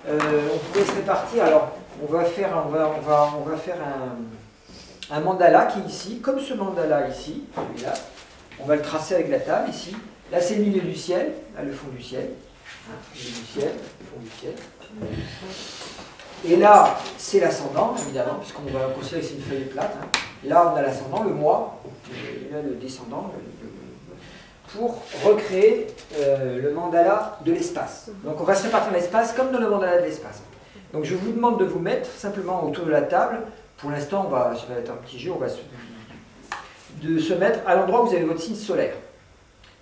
on pourrait se répartir. Alors, on va faire un mandala qui est ici, comme ce mandala ici, celui-là. On va le tracer avec la table ici. Là, c'est le milieu du ciel, là, le fond du ciel. Hein, le milieu du ciel, le fond du ciel. Et là, c'est l'ascendant, évidemment, puisqu'on va considérer que c'est une feuille plate. Hein. Là, on a l'ascendant, le mois, et là, le descendant, pour recréer le mandala de l'espace. Donc, on va se répartir l'espace comme dans le mandala de l'espace. Donc, je vous demande de vous mettre simplement autour de la table. Pour l'instant, ça va être un petit jeu, de se mettre à l'endroit où vous avez votre signe solaire.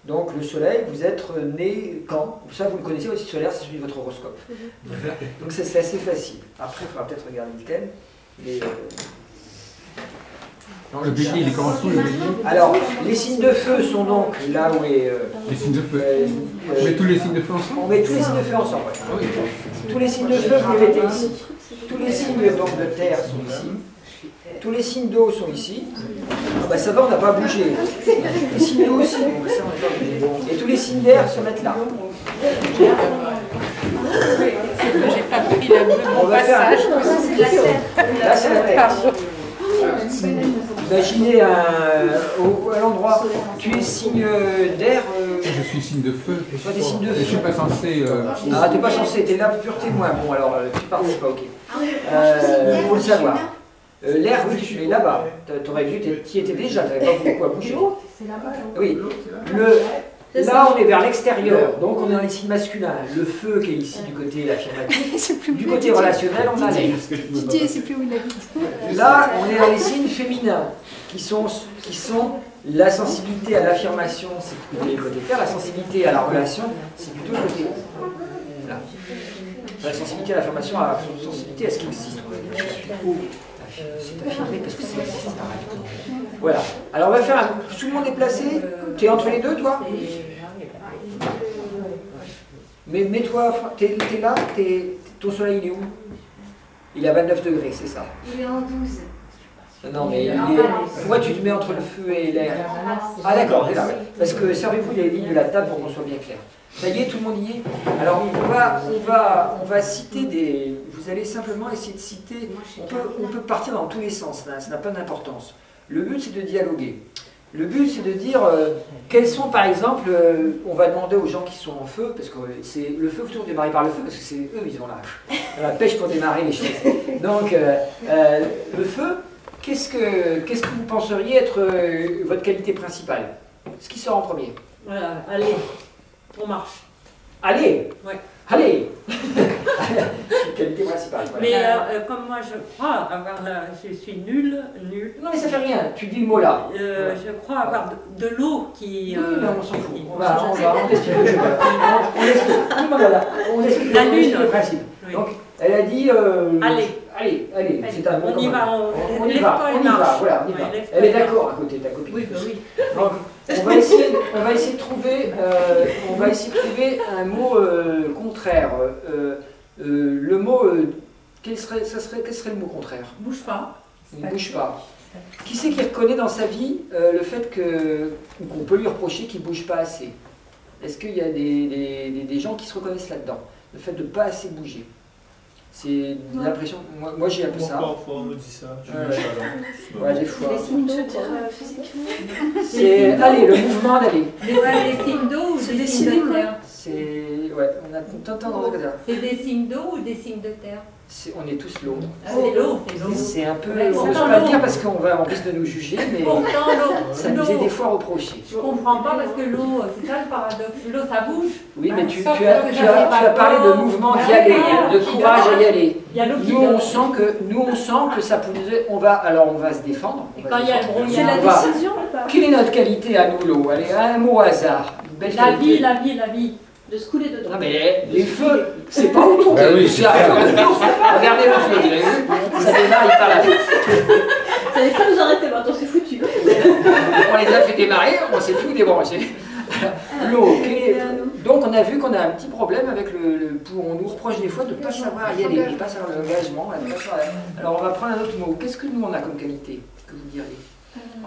Donc le soleil, vous êtes né quand? Ça, vous le connaissez, votre signe solaire, c'est celui de votre horoscope. Donc c'est assez facile. Après, il faudra peut-être regarder le thème. Mais, non, le bélier, il est comment sous le bélier? Alors, les signes de feu sont donc là où est... les signes de feu. On met tous les signes de feu ensemble? On met tous les signes de feu ensemble, ouais. Ah oui. Tous les signes de feu, vous les mettez ici. Tous les signes donc, de terre sont ici. Tous les signes d'eau sont ici. Ah bah ça va, on n'a pas bougé. Les signes d'eau aussi. Bon, ça, on n'a pas bougé. Et tous les signes d'air se mettent là. J'ai pas pris le passage. Là, c'est la terre. Imaginez à l'endroit. Tu es signe d'air. Je suis signe de feu. Toi, t'es signe de feu. Je suis pas censé. Ah, t'es pas censé. T'es là, pur témoin. Bon, alors, tu participes pas, ok. Il faut le savoir. L'air, oui, tu es là-bas. T'aurais dû, tu y étais déjà, tu n'avais pas beaucoup à bouger. Oui. Là, on est vers l'extérieur, donc on est dans les signes masculins. Le feu qui est ici du côté affirmatif, du côté relationnel, on a l'air. Didier, ne sait plus où il habite. Là, on est dans les signes féminins, qui sont la sensibilité à l'affirmation, c'est plutôt le côté terre, la sensibilité à la relation, c'est plutôt le côté là. La sensibilité à l'affirmation, à la sensibilité à ce qui existe. C'est affirmé parce que c'est existe. Voilà. Alors on va faire tout le monde est placé. Tu es entre les deux, toi? Mais mets-toi, t'es là, ton soleil il est où? Il est à 29 degrés, c'est ça? Il est en 12. Non, mais pourquoi tu te mets entre le feu et l'air? Ah d'accord, là, ouais. Parce que servez-vous les lignes de la table pour qu'on soit bien clair. Ça y est, tout le monde y est? Alors on va citer des... Vous allez simplement essayer de citer... On peut partir dans tous les sens, là, ça n'a pas d'importance. Le but c'est de dialoguer. Le but c'est de dire quels sont par exemple... on va demander aux gens qui sont en feu, parce que c'est le feu, faut toujours démarrer par le feu, parce que c'est eux, ils ont la pêche pour démarrer les choses. Donc le feu, qu'est-ce que vous penseriez être votre qualité principale? Ce qui sort en premier? Voilà, allez. On marche. Allez! Ouais. Allez! Qualité principale. Voilà. Mais comme moi je crois avoir je suis nulle. Non mais ça fait rien, tu dis le mot là. Je crois avoir de l'eau qui... Oui, mais on s'en fout. On explique le jeu. On explique La lune. le principe. Oui. Donc, elle a dit... Allez. C'est un bon On y va, on y va, voilà, on y va. Elle est d'accord à côté de ta copine. Oui, bah oui. Donc, on va essayer de trouver un mot contraire. Le mot, quel serait le mot contraire? Bouge pas. Il ne bouge pas. Qui c'est qui reconnaît dans sa vie le fait qu'on peut lui reprocher qu'il ne bouge pas assez? Est-ce qu'il y a des gens qui se reconnaissent là-dedans? Le fait de ne pas assez bouger. C'est l'impression. Moi j'ai un peu ça. Parfois on me dit ça. Ouais, des fois. Les signes d'eau physiquement. C'est allez, le mouvement d'aller. Les signes d'eau ou des signes de terre? C'est ouais, on a tout le temps dans le C'est des signes d'eau ou des signes de terre? On est tous l'eau. C'est l'eau, C'est un peu. Mais On ne peut pas le dire parce qu'on risque de nous juger, mais pourtant l'eau. ça nous est des fois reproché. Je comprends pas parce que l'eau, c'est ça le paradoxe. L'eau ça bouge. Oui, mais tu Sauf as que ça fait pas parlé de peur. mouvement d'y aller, de courage à y aller. Il y a l'eau qui Nous donne. on sent que ça pourrait. On va se défendre. Et quand il y a le C'est brouillard. la décision ou pas? Quelle est notre qualité à nous, l'eau? Allez, un mot au hasard. Une belle La vie, qualité. la vie. De se couler dedans. Non mais les feux, c'est pas autour de oui. Regardez le feu, vous avez vu? Ça démarre, il part là. Vous n'allez pas nous arrêter maintenant, c'est foutu. On les a fait démarrer, on s'est tout débranché. L'eau, donc on a vu qu'on a un petit problème avec on nous reproche des fois de ne pas savoir y aller, de ne pas savoir l'engagement. Alors on va prendre un autre mot. Qu'est-ce que nous on a comme qualité? Que vous diriez?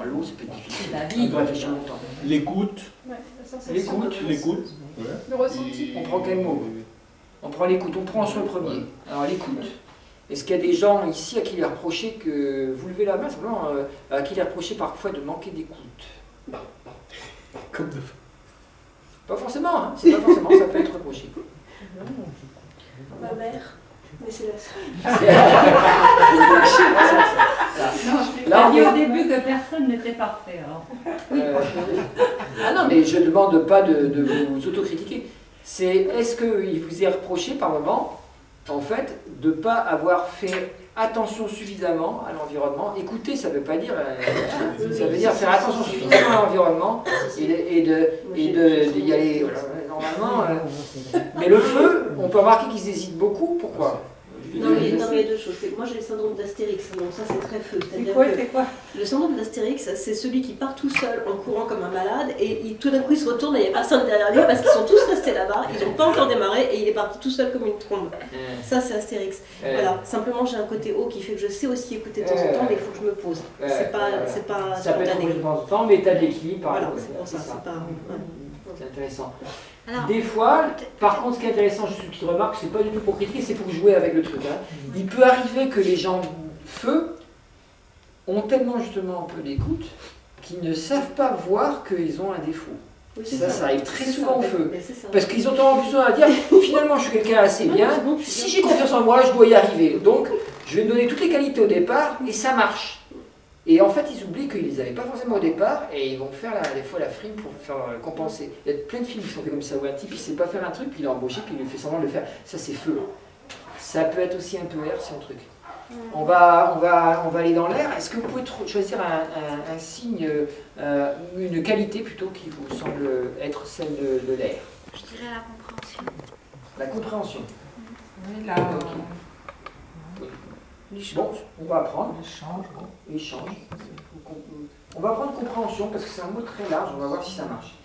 L'eau, c'est peut-être difficile. La vie. On doit réfléchir longtemps. L'écoute. Ouais, la sensation. L'écoute. Le ressenti. On prend quel mot? On prend l'écoute, on prend sur le premier. Alors l'écoute. Est-ce qu'il y a des gens ici à qui il est reproché que... Vous levez la main simplement, à qui il est reproché parfois de manquer d'écoute? Comme de Pas forcément, hein. C'est pas forcément, ça peut être reproché. Ma mère, mais c'est la seule. Là, on dit est- au début que personne n'était parfait. Alors. Ah non, mais je ne demande pas de vous autocritiquer. C'est est-ce qu'il vous est reproché par moment, en fait, de ne pas avoir fait attention suffisamment à l'environnement? Écouter, ça ne veut pas dire... ça veut dire faire attention suffisamment à l'environnement et d'y aller normalement. Mais le feu, on peut remarquer qu'ils hésitent beaucoup. Pourquoi? Non, mais il y a deux choses. Moi, j'ai le syndrome d'Astérix, donc ça, c'est très feu. C'est C'est-à-dire quoi, que c'est quoi? le syndrome d'Astérix, c'est celui qui part tout seul en courant comme un malade et tout d'un coup, il se retourne et il n'y a personne derrière lui parce qu'ils sont tous restés là-bas, ils n'ont pas encore démarré et il est parti tout seul comme une trombe. Ça, c'est Astérix. Voilà. Simplement, j'ai un côté haut qui fait que je sais aussi écouter de temps en temps, mais il faut que je me pose. C'est pas Ça peut être spontané. de temps en temps, mais tu as de l'équilibre par Voilà, rapport à c'est pour ça. ça. C'est pas... C'est intéressant. Alors, Des fois, par contre, ce qui est intéressant, juste une petite remarque, c'est pas du tout pour critiquer, c'est pour jouer avec le truc. Hein. Il peut arriver que les gens feu ont tellement justement un peu d'écoute qu'ils ne savent pas voir qu'ils ont un défaut. Oui, Ça arrive très C'est souvent au ça, feu. mais c'est ça. Parce qu'ils ont tendance plutôt à dire, finalement je suis quelqu'un assez bien, c'est bon, tu si viens. j'ai confiance en moi, je dois y arriver. Donc, je vais me donner toutes les qualités au départ et ça marche. Et en fait, ils oublient qu'ils ne les avaient pas forcément au départ et ils vont faire des fois la frime pour faire compenser. Il y a plein de films qui sont faits comme ça où un type il ne sait pas faire un truc, puis il est embauché, puis il fait semblant de le faire. Ça, c'est feu. Ça peut être aussi un peu air, c'est un truc. On va aller dans l'air. Est-ce que vous pouvez choisir un signe, une qualité plutôt qui vous semble être celle de l'air? je dirais la compréhension. La compréhension. Oui, là, Bon, on va apprendre. l'échange, bon. Échange. On va prendre compréhension parce que c'est un mot très large, on va voir si ça marche.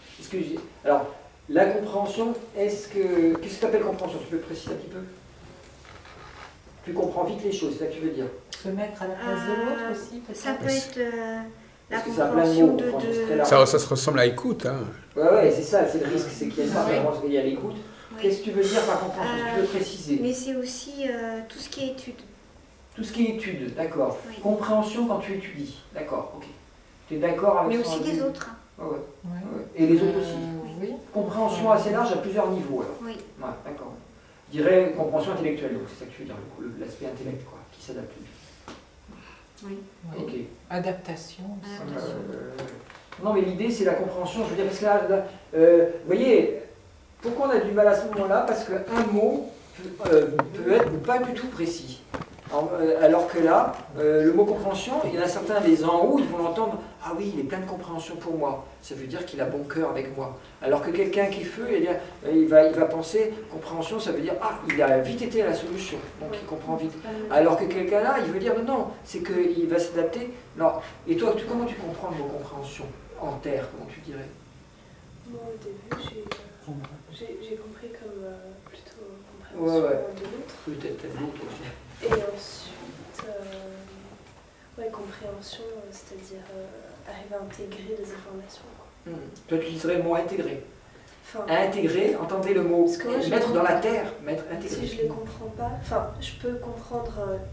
Alors, la compréhension, qu'est-ce que tu appelles compréhension? Tu peux préciser un petit peu? Tu comprends vite les choses, c'est ça que tu veux dire? Se mettre à la place de l'autre aussi, peut-être. Ça peut être la Parce que ça a plein de compréhension mots, de... compréhension, c'est très large. Ça se ressemble à écoute. Hein. Ouais, c'est ça, c'est le risque, c'est qu'il y a ça, Oui. vraiment, il y a l'écoute. Oui. Qu'est-ce que tu veux dire par compréhension? Est-ce que tu veux préciser? Mais c'est aussi tout ce qui est étude. Tout ce qui est étude, d'accord. Oui. Compréhension quand tu étudies, d'accord, ok. Tu es d'accord avec Mais son aussi avis? des autres. Ouais. Ouais. Ouais. Et les autres aussi. Oui. Compréhension assez large à plusieurs niveaux alors. Oui. Ouais, d'accord. Je dirais compréhension intellectuelle, donc c'est ça que tu veux dire, l'aspect intellect, quoi, qui s'adapte. Oui. Oui. Ok. Adaptation aussi. Adaptation. Non, mais l'idée c'est la compréhension, je veux dire, parce que là, vous voyez, pourquoi on a du mal à ce moment-là? Parce qu'un mot peut être pas du tout précis. Alors que là, le mot compréhension, il y en a certains, les en haut, ils vont l'entendre, ah oui, il est plein de compréhension pour moi. Ça veut dire qu'il a bon cœur avec moi. Alors que quelqu'un qui est feu, il va penser, compréhension, ça veut dire, ah, il a vite été à la solution, donc il comprend vite. Alors que quelqu'un là, il veut dire, non, c'est qu'il va s'adapter. Non. Et toi, comment tu comprends le mot compréhension en terre, comment tu dirais? Moi, au début, j'ai compris comme plutôt compréhension Ouais. de l'autre. Peut-être l'autre aussi. Et ensuite, compréhension, c'est-à-dire arriver à intégrer des informations. Quoi. Toi, tu utiliserais le mot intégrer. Enfin, Intégrer, entendez le mot, Parce que moi, je mettre les dans la comprends. terre, mettre intégrer. si je les comprends pas, enfin, je peux comprendre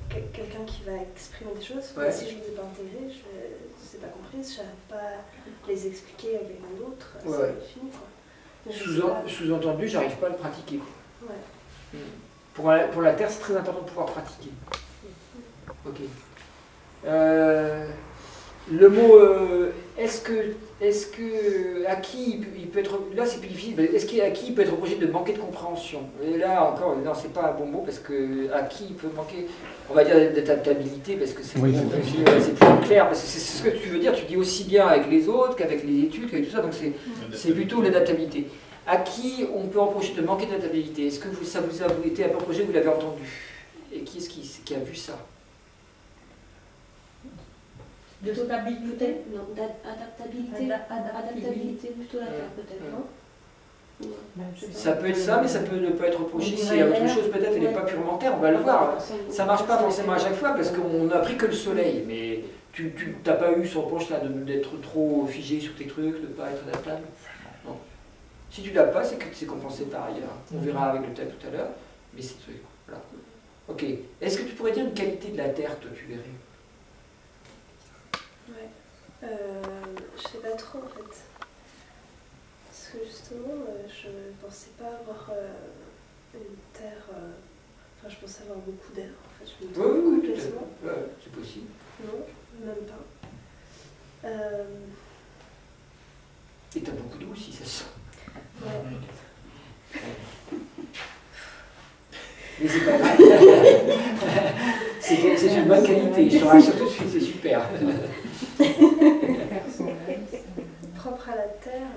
quelqu'un qui va exprimer des choses, Ouais. mais si je ne les ai pas intégrées, je ne pas compris, je n'arrive pas à les expliquer à quelqu'un d'autre, Ouais. c'est fini. Quoi. Donc, je sais pas. Sous-entendu, j'arrive pas à le pratiquer. Ouais. Pour la terre, c'est très important de pouvoir pratiquer. Ok. Le mot est-ce que à qui il peut être, là c'est plus difficile, à qui il peut être reproché de manquer de compréhension? Et là encore, non, c'est pas un bon mot parce que à qui il peut manquer, on va dire d'adaptabilité parce que c'est Oui, c'est plus clair, parce que c'est ce que tu veux dire, tu dis aussi bien avec les autres qu'avec les études, qu'avec tout ça, donc c'est plutôt l'adaptabilité. À qui on peut reprocher de manquer d'adaptabilité? Est-ce que ça vous a été un peu reproché, vous l'avez entendu? Et qui est-ce qui a vu ça? De stabilité. Peut-être, non, adaptabilité. Adaptabilité, plutôt la terre, peut-être, non? Ça peut être ça, mais ça peut ne pas être reproché. On Si dirait autre l'air. chose peut-être, elle n'est pas purement terre, on va le voir. Ça marche pas forcément à chaque fois parce qu'on n'a pris que le soleil, mais tu n'as pas eu ce reproche là d'être trop figé sur tes trucs, de ne pas être adaptable. Non. Si tu l'as pas, c'est que c'est compensé par ailleurs. On verra avec le thème tout à l'heure. Mais c'est truc. Voilà. Ok. Est-ce que tu pourrais dire une qualité de la Terre, toi, tu verrais? Ouais. Je sais pas trop en fait. Parce que justement, je pensais pas avoir une terre. Enfin, je pensais avoir beaucoup d'air. En fait, je me trompe Oui, complètement. ouais, c'est possible. Non, même pas. Et t'as beaucoup d'eau aussi, ça se sent. Ouais. Mais c'est pas grave. C'est une bonne qualité, je te rassure tout de suite, c'est super. Propre à la terre.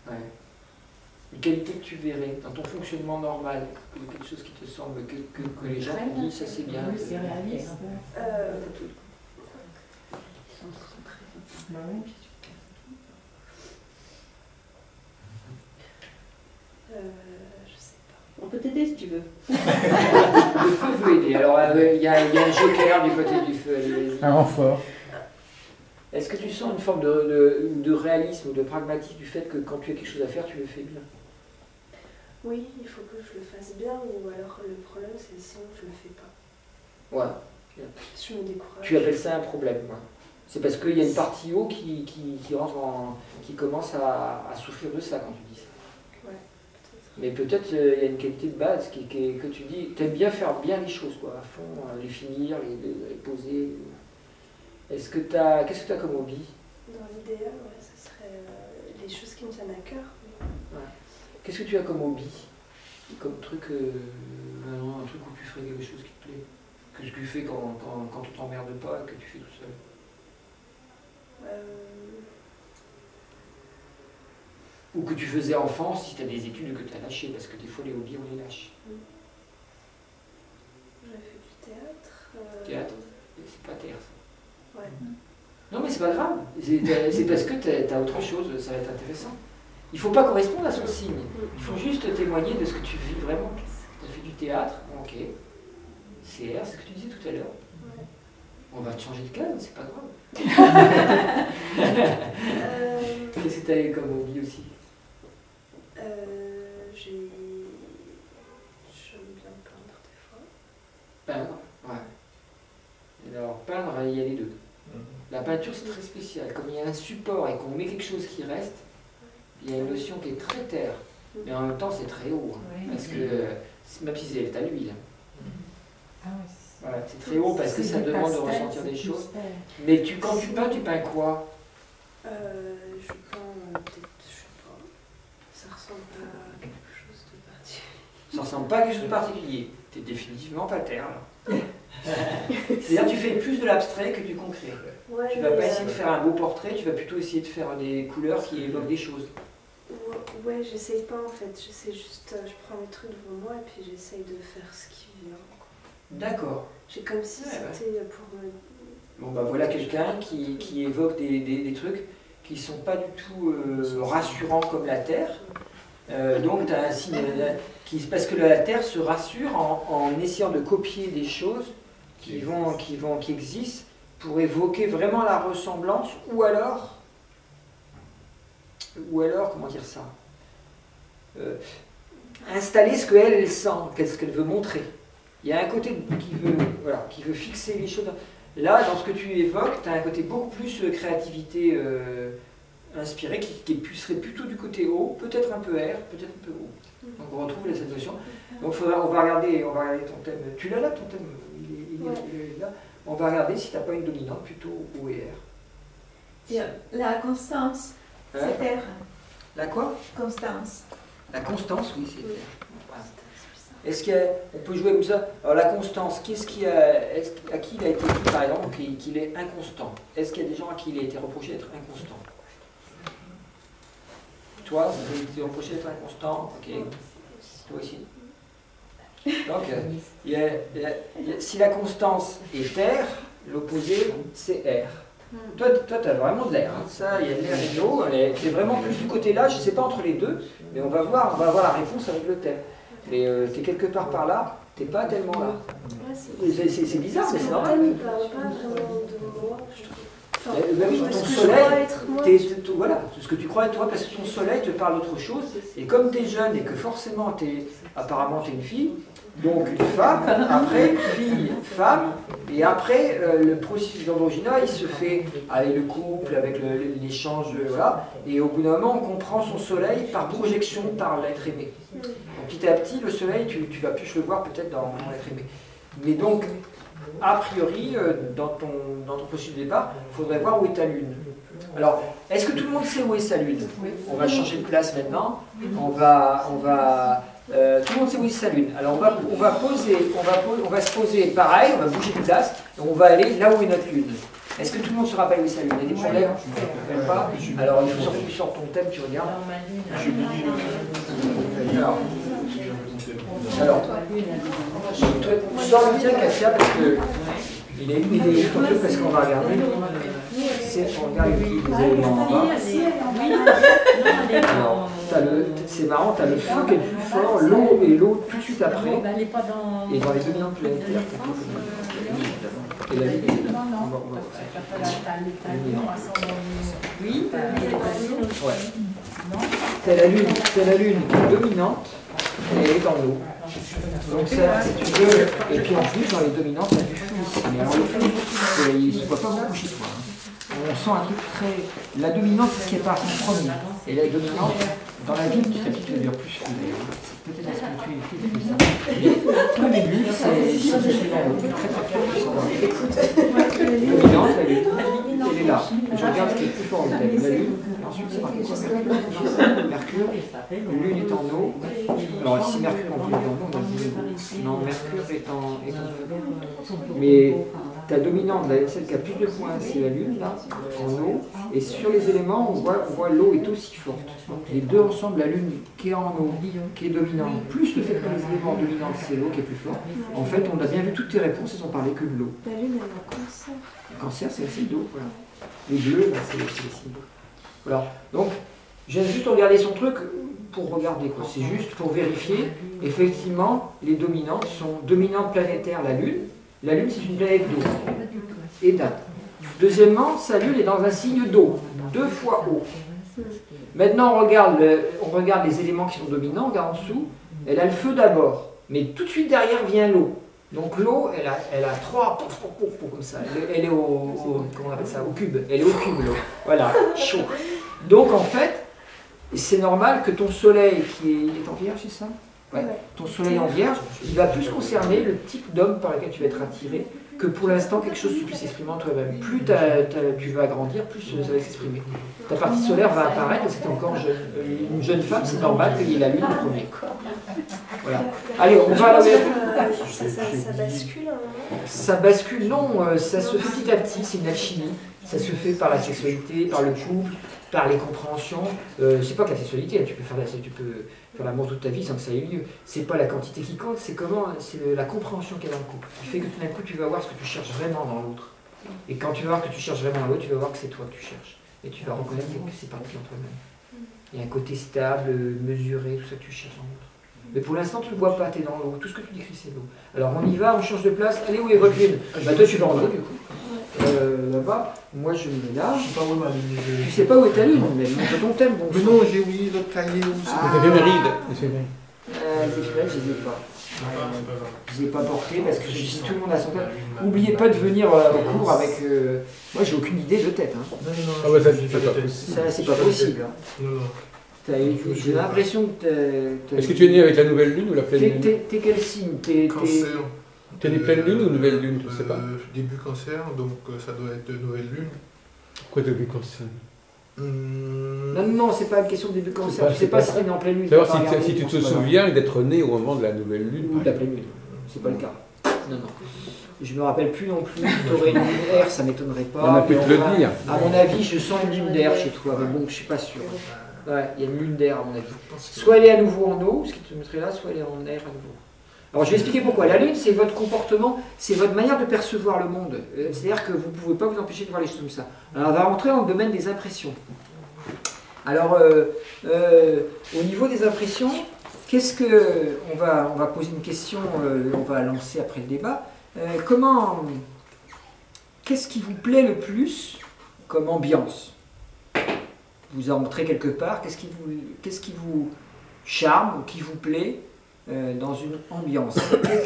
Ouais. Une qualité que tu verrais dans ton fonctionnement normal, quelque chose qui te semble, que les gens te disent, ça c'est bien. Oui, c'est réaliste. Je sais pas. On peut t'aider si tu veux. Le feu veut aider. Alors, il y a un joker du côté du feu. Allez-y. Un renfort. Est-ce que tu sens une forme de réalisme ou de pragmatisme du fait que quand tu as quelque chose à faire, tu le fais bien? Oui, il faut que je le fasse bien, ou alors le problème c'est sinon je le fais pas. Ouais. Je me décourage. Tu appelles ça un problème, ouais. C'est parce qu'il y a une partie haut qui commence à souffrir de ça quand tu dis ça. Ouais, Mais peut-être il y a une qualité de base que tu dis, tu aimes bien faire bien les choses, quoi, à fond, les finir, les poser. Qu'est-ce que tu as comme hobby? dans l'idéal, ouais, ça serait les choses qui me tiennent à cœur. Ouais. Qu'est-ce que tu as comme hobby? Comme truc, un truc où tu ferais quelque chose qui te plaît? Que tu fais quand tu t'emmerdes pas, que tu fais tout seul? Ou que tu faisais enfant si tu as des études que tu as lâchées, parce que des fois les hobbies on les lâche. J'ai fait du théâtre. Théâtre? C'est pas terre ça. Ouais. Non mais c'est pas grave, c'est parce que tu as autre chose, ça va être intéressant. Il faut pas correspondre à son signe, il faut juste témoigner de ce que tu vis vraiment. Tu as fait du théâtre, ok. CR, c'est ce que tu disais tout à l'heure. Ouais. On va te changer de case, c'est pas grave. Qu'est-ce que tu as comme hobby aussi? J'aime bien peindre des fois. Peindre, ouais. Alors peindre, il y a les deux. La peinture c'est très spécial, comme il y a un support et qu'on met quelque chose qui reste, il y a une notion qui est très terre, mais en même temps c'est très haut, hein, parce que même si c'est à l'huile. Voilà, c'est très haut parce que ça demande de ressentir des choses. Mais quand tu peins quoi? Je peins peut-être, je sais pas, ça ressemble pas à quelque chose de particulier. Ça ressemble pas à quelque chose de particulier. T'es définitivement pas terre là. C'est-à-dire tu fais plus de l'abstrait que du concret. Ouais, Tu vas pas essayer de faire un beau portrait, tu vas plutôt essayer de faire des couleurs qui évoquent des choses. Ouais, j'essaye pas en fait, j'essaie juste, je prends les trucs devant moi et puis j'essaye de faire ce qui vient. D'accord. J'ai comme si c'était pour me... Bon bah voilà quelqu'un qui évoque des trucs qui sont pas du tout rassurants comme la Terre. Donc tu as un signe parce que la Terre se rassure en essayant de copier des choses qui existent pour évoquer vraiment la ressemblance ou alors comment dire ça, installer ce qu'elle sent, qu'est-ce qu'elle veut montrer. Il y a un côté qui veut fixer les choses. Là, dans ce que tu évoques, tu as un côté beaucoup plus créativité inspirée qui serait plutôt du côté haut, peut-être un peu air, peut-être un peu haut. Donc on retrouve cette notion. Donc on va regarder ton thème. Tu l'as là ton thème, il est là. On va regarder si tu n'as pas une dominante plutôt haut et air. La constance, Hein? c'est terre. La quoi? Constance. La constance, oui, c'est terre. Voilà. Est-ce qu'on peut jouer comme ça? Alors la constance, à qui il a été dit par exemple qu'il est inconstant? Est-ce qu'il y a des gens à qui il a été reproché d'être inconstant? Toi, ça t'a été reproché d'être inconstant? Ok. Toi aussi. Donc, si la constance est terre, l'opposé c'est air. Toi tu as vraiment de l'air. Hein. Ça, il y a de l'air et de l'eau. Tu es vraiment plus du côté là, je ne sais pas entre les deux, mais on va voir la réponse avec le thème. Mais tu es quelque part par là, tu n'es pas tellement là. Ouais, C'est bizarre, mais c'est Le normal. thème ne parle pas vraiment de moi, je trouve. Enfin, Bah oui, parce ton que je soleil, crois être moi. voilà, c'est ce que tu crois être toi, parce que ton soleil te parle d'autre chose. Et comme tu es jeune et que forcément, apparemment, tu es une fille, donc une femme, après, fille, femme, et après, le processus d'androgyna, il se fait avec le couple, avec l'échange, voilà, et au bout d'un moment, on comprend son soleil par projection, par l'être aimé. Donc, petit à petit, le soleil, tu vas plus le voir peut-être dans l'être aimé. Mais donc, a priori, dans ton processus de départ, il faudrait voir où est ta lune. Alors, est-ce que tout le monde sait où est sa lune? On va changer de place maintenant. Tout le monde sait où est sa lune. Alors, on va se poser pareil, on va bouger de place, et on va aller là où est notre lune. Est-ce que tout le monde se rappelle où est sa lune? Il y a des problèmes? Je ne me rappelle pas. Alors, il faut sortir sur ton thème, tu regardes. Alors, toi, sors le tien, Katia, parce que il est ton truc, parce qu'on va regarder. On regarde les éléments en bas. Alors, c'est marrant, tu as le feu qui est le plus fort, l'eau et l'eau tout de suite après. Et dans les dominantes planétaires, et la lune est là. Oui, ouais. T'as la lune qui est dominante, et elle est dans l'eau. Donc ça, si tu veux, et puis en plus dans les dominantes, il y a du feu aussi. Mais alors le feu, il ne se voit pas beaucoup chez toi. On sent un truc très... La dominante, c'est ce qui est parti en premier. Et la dominante, dans la vie, petit à petit, tu vas dire plus que peut-être la spiritualité qui fait ça. Mais au début, c'est dans l'eau, très très fort. La dominante, elle est là. Je regarde ce qui est le plus fort en thème. La lune, ensuite c'est marqué quoi? Mercure, lune est en eau. Alors si Mercure en plus est en eau, on va dire non, Mercure est en feu. Mais ta dominante, celle qui a plus de points, c'est la lune, là, en eau. Et sur les éléments, on voit l'eau est aussi forte. Donc les deux ensemble, la lune qui est en eau, qui est dominante, plus le fait que les éléments dominants, c'est l'eau qui est plus forte. En fait, on a bien vu toutes tes réponses, elles ont parlé que de l'eau. La lune, elle a cancer. Le cancer, c'est le signe d'eau, voilà. Les bleus, c'est le signe d'eau. Voilà. Donc, j'ai juste regardé son truc pour regarder, quoi. C'est juste pour vérifier. Effectivement, les dominantes sont dominantes planétaires, la Lune. La Lune, c'est une planète d'eau et d'un. Deuxièmement, sa Lune est dans un signe d'eau, 2 fois eau. Maintenant, on regarde les éléments qui sont dominants, on regarde en dessous. Elle a le feu d'abord, mais tout de suite derrière vient l'eau. Donc l'eau, elle a 3 comme ça. Elle est comment on appelle ça? Au cube. Elle est au cube, l'eau. Voilà, chaud. Donc en fait, c'est normal que ton soleil, il est en vierge, c'est ça? Ouais. Ton soleil en vierge, il va plus concerner le type d'homme par lequel tu vas être attiré que pour l'instant quelque chose que tu puisses exprimer en toi-même. Plus tu vas grandir, plus ça va s'exprimer. Ta partie solaire va apparaître parce que tu es encore jeune. Une jeune femme, c'est normal qu'il y ait la lune en premier. Voilà. Allez, on va aller. Ça bascule à un moment. Ça bascule, non, ça se fait petit à petit, c'est une alchimie. Ça se fait par la sexualité, par le couple, par les compréhensions. C'est pas que la sexualité, tu peux faire l'amour toute ta vie sans que ça ait lieu. C'est pas la quantité qui compte, c'est la compréhension qu'il y a dans le couple. Qui fait que tout d'un coup, tu vas voir ce que tu cherches vraiment dans l'autre. Et quand tu vas voir que tu cherches vraiment dans l'autre, tu vas voir que c'est toi que tu cherches. Et tu vas reconnaître que c'est parti en toi-même. Il y a un côté stable, mesuré, tout ça que tu cherches en l'autre. Mais pour l'instant, tu ne le vois pas, tu es dans l'eau. Tout ce que tu décris, c'est l'eau. Alors on y va, on change de place. Allez, où est votre lune? Bah toi, tu vas en eau, du coup. Là-bas, moi je me mets là. Je sais pas où est ma lune. Tu sais pas où est ta lune, mais montre ton thème. Bon, mais non, j'ai oublié notre cahier. Les éphémérides. Les éphémérides, je les ai pas. Je ne les ai pas portés parce que si tout le monde a son thème. N'oubliez pas de venir au cours avec. Moi, j'ai aucune idée de tête. Hein. Ah ouais, ça, c'est pas possible. Hein. Non. J'ai l'impression que Est-ce que tu es né avec la nouvelle lune ou la pleine lune? T'es quel signe? Cancer. T'es né pleine lune ou nouvelle lune? Je sais pas. Début cancer, donc ça doit être nouvelle lune. Pourquoi début cancer? Non, c'est pas une question de début cancer. Tu sais pas si t'es né en pleine lune. Savoir si tu te souviens d'être né au moment de la nouvelle lune. Ou de la pleine lune. C'est pas le cas. Non. Je me rappelle plus non plus. T'aurais une lune d'air, ça m'étonnerait pas. On a pu te le dire. À mon avis, je sens une lune d'air chez toi, mais bon, je suis pas sûr. Ouais, il y a une lune d'air à mon avis. Soit elle est à nouveau en eau, ce qui te mettrait là, soit elle est en air à nouveau. Alors je vais expliquer pourquoi. La lune, c'est votre comportement, c'est votre manière de percevoir le monde. C'est-à-dire que vous ne pouvez pas vous empêcher de voir les choses comme ça. Alors on va rentrer dans le domaine des impressions. Alors au niveau des impressions, qu'est-ce que... On va poser une question, on va lancer après le débat. Qu'est-ce qui vous plaît le plus comme ambiance? Vous entrez quelque part, qu'est-ce qui vous charme ou qui vous plaît dans une ambiance?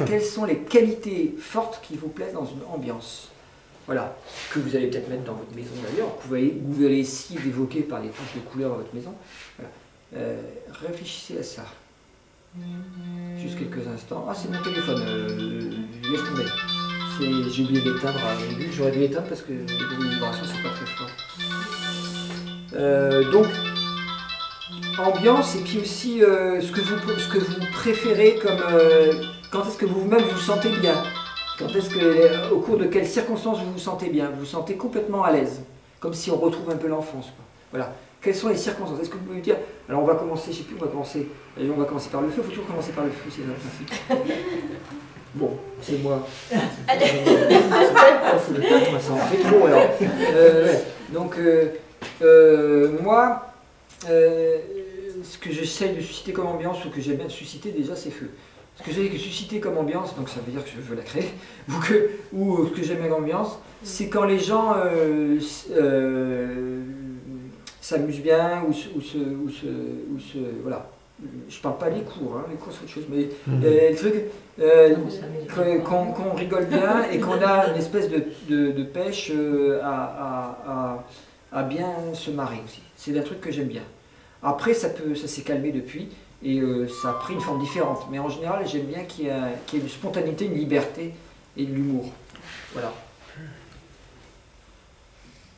Quelles sont les qualités fortes qui vous plaisent dans une ambiance? Voilà, que vous allez peut-être mettre dans votre maison d'ailleurs, vous allez essayer d'évoquer par des touches de couleur dans votre maison. Voilà. Réfléchissez à ça. Juste quelques instants. Ah, c'est mon téléphone, laisse tomber. J'ai oublié d'éteindre au début, j'aurais dû éteindre parce que les vibrations c'est pas très fort. Donc, ambiance et puis aussi ce que vous préférez comme... quand est-ce que vous-même vous sentez bien? Quand est-ce que, au cours de quelles circonstances vous vous sentez bien? Vous vous sentez complètement à l'aise, comme si on retrouve un peu l'enfance. Voilà. Quelles sont les circonstances? Est-ce que vous pouvez me dire? Alors on va commencer, je sais plus, on va commencer par le feu. Il faut toujours commencer par le feu, c'est le principe. Bon, c'est moi. Ça en fait trop alors. Donc moi, ce que j'essaye de susciter comme ambiance ou que j'aime bien susciter déjà, c'est feu. Ce que j'ai suscité comme ambiance, donc ça veut dire que je veux la créer, ou ce que j'aime bien comme ambiance, c'est quand les gens s'amusent bien voilà. Je parle pas des cours, hein, les cours c'est autre chose, mais le truc qu'on rigole bien et qu'on a une espèce de pêche à bien se marrer aussi. C'est un truc que j'aime bien. Après ça s'est calmé depuis. Et ça a pris une forme différente. Mais en général, j'aime bien qu'il y ait une spontanéité, une liberté et de l'humour. Voilà.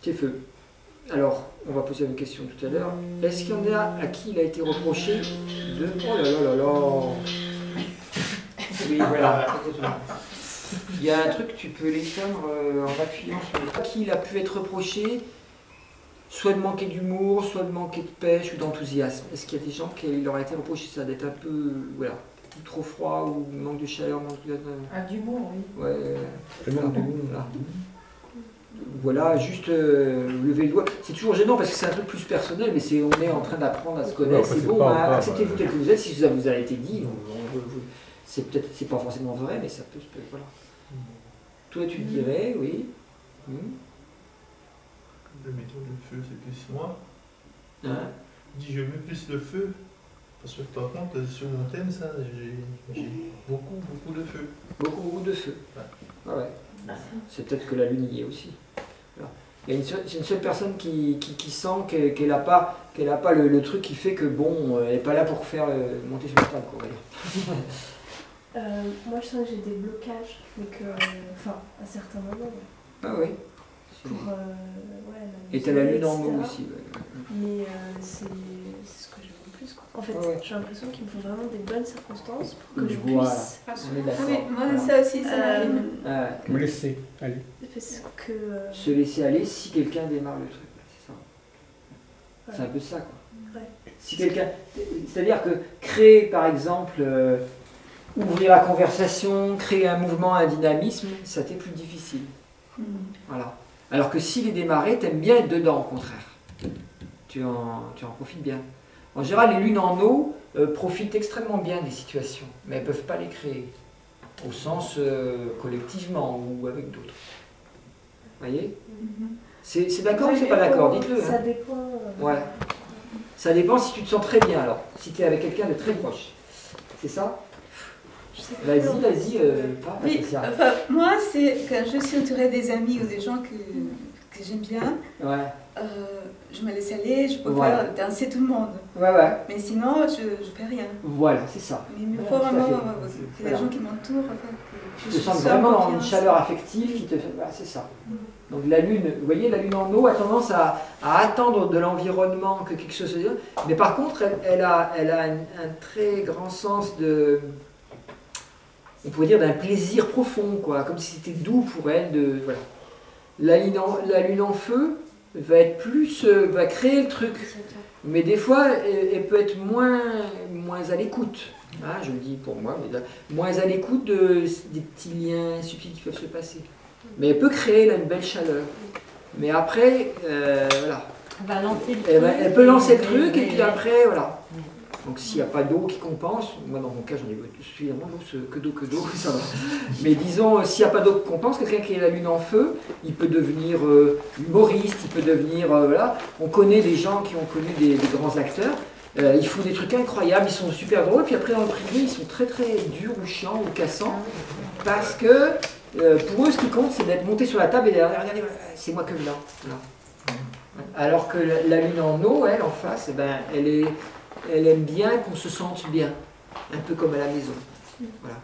C'est feu. Alors, on va poser une question tout à l'heure. Est-ce qu'il y en a à qui il a été reproché de... Oh là là là là. Oui, voilà. Il y a un truc, tu peux l'éteindre en appuyant sur le... À qui il a pu être reproché soit de manquer d'humour, soit de manquer de pêche ou d'enthousiasme. Est-ce qu'il y a des gens qui leur a été reproché ça, d'être un peu, voilà, trop froid ou manque de chaleur, manque de... d'humour, oui. Ouais, le manque d'humour, là. Voilà, juste lever le doigt. C'est toujours gênant parce que c'est un truc plus personnel, mais on est en train d'apprendre à se connaître. C'est bon, acceptez-vous tel que vous êtes. Si ça vous a été dit, c'est pas forcément vrai, mais ça peut se... Voilà. Toi, tu dirais, oui. Le méthode de feu, c'est plus moi. Hein? Je dis, je mets plus le feu. Parce que par contre, sur mon thème, ça, j'ai beaucoup de feu. Beaucoup de feu. Ouais. Ah ouais. C'est peut-être que la lune y est aussi. Voilà. Il y a une seule personne qui sent qu'elle n'a pas le truc qui fait que bon, elle n'est pas là pour faire monter sur la table, quoi, on va dire. Moi, je sens que j'ai des blocages, mais que, enfin, à certains moments. Ah oui. Pour, et t'as la lune en eau aussi. Ouais. Mais c'est ce que j'aime le plus, quoi. En fait, j'ai l'impression qu'il me faut vraiment des bonnes circonstances pour que je puisse. On est d'accord. Oui, moi ça aussi, ça m'arrive. Vous laissez aller. Parce que. Se laisser aller si quelqu'un démarre le truc. C'est ça. Voilà. C'est un peu ça, quoi. Ouais. Si quelqu'un. C'est-à-dire que créer, par exemple, ouvrir la conversation, créer un mouvement, un dynamisme, ça t'est plus difficile. Voilà. Alors que s'il est démarré, t'aimes bien être dedans, au contraire. Tu en profites bien. En général, les lunes en eau profitent extrêmement bien des situations, mais elles ne peuvent pas les créer, au sens collectivement ou avec d'autres. Vous voyez? C'est d'accord ou c'est pas d'accord? Dites-le. Ça hein. dépend. Ouais. Ça dépend si tu te sens très bien, alors. Si tu es avec quelqu'un de très proche. C'est ça? Vas-y, parle. Oui, enfin, moi, c'est quand je suis entourée des amis ou des gens que j'aime bien, je me laisse aller, je peux faire danser tout le monde. Mais sinon, je fais rien. Voilà, c'est ça. Mais il me faut vraiment que les gens qui m'entourent, tu te sens vraiment dans une chaleur affective qui te fait... Voilà, c'est ça. Donc la lune, vous voyez, la lune en eau a tendance à attendre de l'environnement que quelque chose se dise. Mais par contre, elle a un très grand sens de... On pourrait dire d'un plaisir profond, quoi, comme si c'était doux pour elle. Voilà. La lune en feu va être plus, va créer le truc, mais des fois elle peut être moins à l'écoute. Hein, je le dis pour moi, mais moins à l'écoute des petits liens subtils qui peuvent se passer. Mais elle peut créer là, une belle chaleur. Mais après, voilà. Elle va lancer le truc. Elle peut lancer le truc et puis après, voilà. Donc s'il n'y a pas d'eau qui compense, moi dans mon cas j'en ai suffisamment d'eau, que d'eau, ça va. Mais disons, s'il n'y a pas d'eau qui compense, quelqu'un qui a la lune en feu, il peut devenir humoriste, il peut devenir... voilà. On connaît des gens qui ont connu des grands acteurs, ils font des trucs incroyables, ils sont super drôles, puis après dans le privé ils sont très très durs ou chiants ou cassants, parce que pour eux ce qui compte c'est d'être monté sur la table et de dire regardez, c'est moi que là. Alors que la lune en eau, elle en face, eh ben, elle aime bien qu'on se sente bien, un peu comme à la maison. Voilà.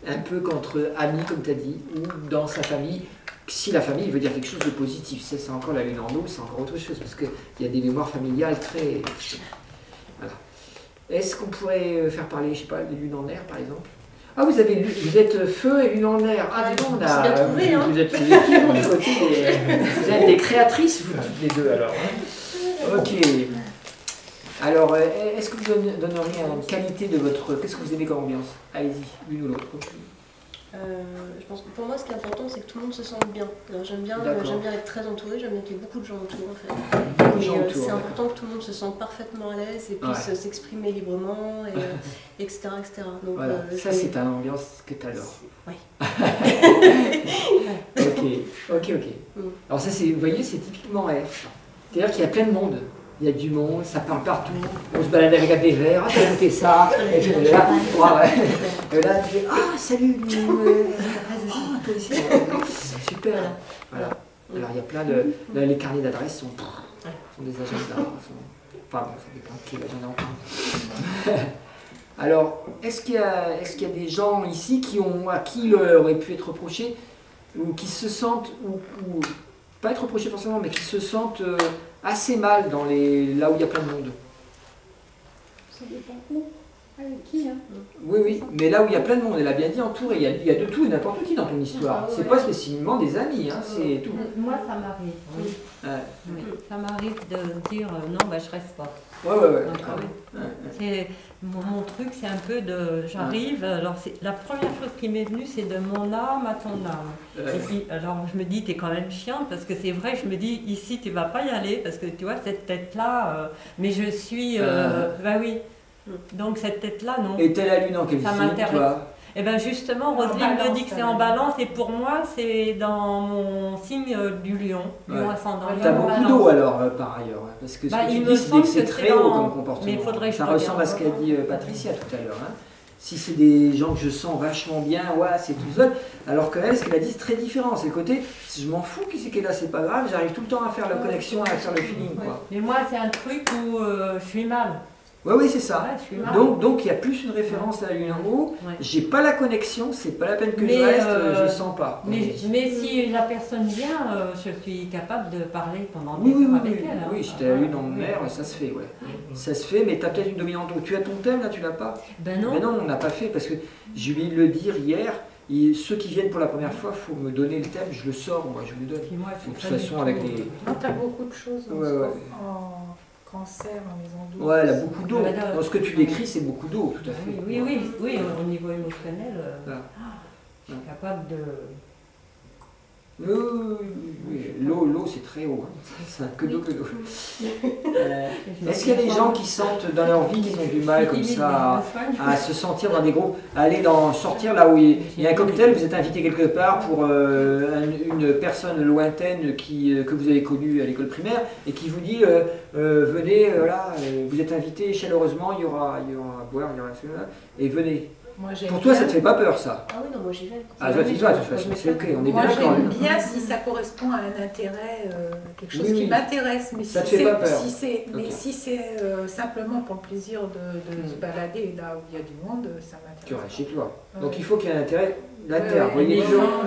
Un peu qu'entre amis, comme tu as dit, ou dans sa famille. Si la famille veut dire quelque chose de positif, c'est encore la lune en eau, c'est encore autre chose, parce qu'il y a des mémoires familiales très... Voilà. Est-ce qu'on pourrait faire parler, je sais pas, des lunes en air, par exemple? Ah, vous êtes feu et lune en air. Ah, dis donc, on a... bien trouvé, hein. Vous êtes du côté vous êtes des créatrices, vous toutes les deux, alors. Ok. Alors, est-ce que vous donneriez une qualité de votre... Qu'est-ce que vous aimez comme ambiance? Allez-y, l'une ou l'autre. Je pense que pour moi, ce qui est important, c'est que tout le monde se sente bien. J'aime bien être très entourée, j'aime bien qu'il y ait beaucoup de gens autour, en fait. C'est important que tout le monde se sente parfaitement à l'aise et puisse s'exprimer librement, etc., etc. Donc, voilà. Ça, c'est une ambiance que tu adores. Oui. Ok. Alors ça, vous voyez, c'est typiquement R. C'est-à-dire qu'il y a plein de monde. Il y a du monde, ça parle partout, on se balade avec des verres, ah t'as goûté ça, et puis là, et là tu fais ah salut, toi aussi, super, voilà. Alors il y a plein de, là, les carnets d'adresses sont des agendas, enfin bon, ça dépend de qui l'agenda en parle. Alors, est-ce qu'il y a des gens ici à qui il aurait pu être reproché, ou qui se sentent, ou pas être reproché forcément, mais qui se sentent assez mal là où il y a plein de monde? Ça dépend où, avec qui, hein. Oui, mais là où il y a plein de monde, elle a bien dit entouré, il y a de tout et n'importe qui dans ton histoire. C'est pas spécifiquement des amis, hein, c'est tout. Moi, ça m'arrive, oui. Oui. Ça m'arrive de dire non, je reste pas. Ouais. Mon truc, c'est un peu de... J'arrive, alors la première chose qui m'est venue, c'est de mon âme à ton âme. Ici, alors je me dis, t'es quand même chiante, parce que c'est vrai, je me dis, ici, tu vas pas y aller, parce que tu vois, cette tête-là, mais je suis... bah oui. Donc cette tête-là, non. Et t'es la lune en quel signe, toi? Eh bien justement, Roselyne me dit que c'est en balance, et pour moi, c'est dans mon signe du lion, lion ascendant. T'as beaucoup d'eau alors, par ailleurs, parce que ce que tu dis, c'est que c'est très haut comme comportement. Mais faudrait que ça ressemble à ce qu'a dit Patricia tout à l'heure. Hein. Si c'est des gens que je sens vachement bien, c'est tout seul, alors qu'elle, ce qu'elle a dit, c'est très différent. C'est le côté, je m'en fous qui c'est qu'elle est là, c'est pas grave, j'arrive tout le temps à faire la connexion, à faire le feeling. Quoi. Mais moi, c'est un truc où je suis mal. Oui, c'est ça. Donc il y a plus une référence à la lune en haut. J'ai pas la connexion, c'est pas la peine que je reste, je sens pas. Mais si la personne vient, je suis capable de parler pendant des heures avec elle. Hein. Oui, si tu as la lune en mer, ça se fait, Ça se fait, mais tu as peut-être une dominante. Tu as ton thème là, tu l'as pas? Ben non. Mais non, on n'a pas fait parce que j'ai oublié de le dire hier. Ceux qui viennent pour la première fois, il faut me donner le thème, je le sors, moi je le donne. Moi, de toute façon, avec les. Tu as beaucoup de choses en cancer, en maison d'eau. Ouais, elle a beaucoup d'eau. Dans ce que tu décris, c'est beaucoup d'eau, tout à fait. Oui, au niveau émotionnel, je suis capable de... L'eau, c'est très haut. C'est que d'eau. Est-ce qu'il y a des gens qui sentent dans leur vie qu'ils ont du mal comme ça à se sentir dans des groupes, sortir là où il y a un cocktail, vous êtes invité quelque part pour une personne lointaine que vous avez connue à l'école primaire et qui vous dit venez, vous êtes invité chaleureusement, il y aura à boire, il y aura et venez. Pour toi, ça te fait pas peur, ça? Ah oui, non, moi j'y vais. Ah, toi, tu vas, de toute façon, c'est ok, on est bien d'accord. Moi, j'aime bien si ça correspond à un intérêt, quelque chose qui m'intéresse. Mais ça te fait pas peur. Si c'est simplement pour le plaisir de se balader là où il y a du monde, ça m'intéresse. Tu restes chez toi. Donc il faut qu'il y ait un intérêt, la terre, vous voyez les gens.